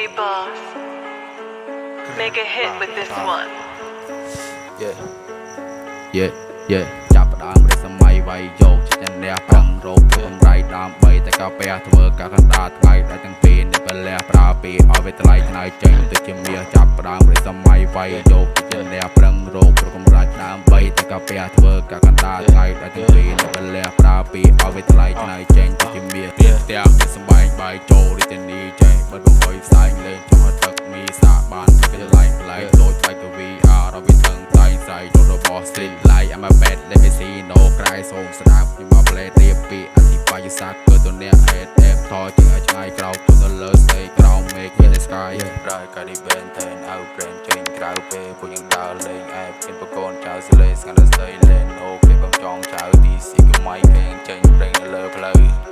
Hey boss, make a hit with this one. Yeah ចាប់ផ្ដើមរៀបសម័យវាយយកចិត្តអ្នកប្រឹងរោគធ្វើរៃដើម្បីតែកាពះធ្វើការកណ្ដាលថ្ងៃដែលទាំងពីរនេះបលះប្រើពីឲ្យវាថ្លៃថ្លៃចេញទៅជាមាសចាប់ផ្ដើមរៀបសម័យវាយយកចិត្តអ្នកប្រឹងរោគធ្វើកម្រៃដើម្បីតែកាពះធ្វើការកណ្ដាលថ្ងៃដែលទាំងពីរនេះបលះប្រើពីឲ្យវាថ្លៃថ្លៃចេញទៅជាមាសផ្ទះមានសម្បែងបាយចូលរីតនីចេះបើបង្ហុយផ្សាយលេងចុះទឹកមីសាបានគេឡៃផ្លែដូចបាច់កវីអារវិថឹងតែងស្អីរបស់ស្រីឡៃអាម៉ាបែតលេបស៊ីណូក្រៃសូមស្ដាប់ខ្ញុំមកផ្លែរៀបពីអធិបាយសាគឺទៅអ្នកហេតអេបថយជាឆ្ងាយក្រោកទៅលើស្ទេក្រោមមេឃមានស្កាយប្រៃកាឌីបែនតែនអៅប្រេនចេញក្រៅពេលពួកយើងដើរលេងអែបមានបកូនចៅសលេស្ងាត់ស្ដីលេងអូគេបងចង់ចៅទីស៊ីកុំម៉ៃគេចេញប្រេងលើផ្លូវ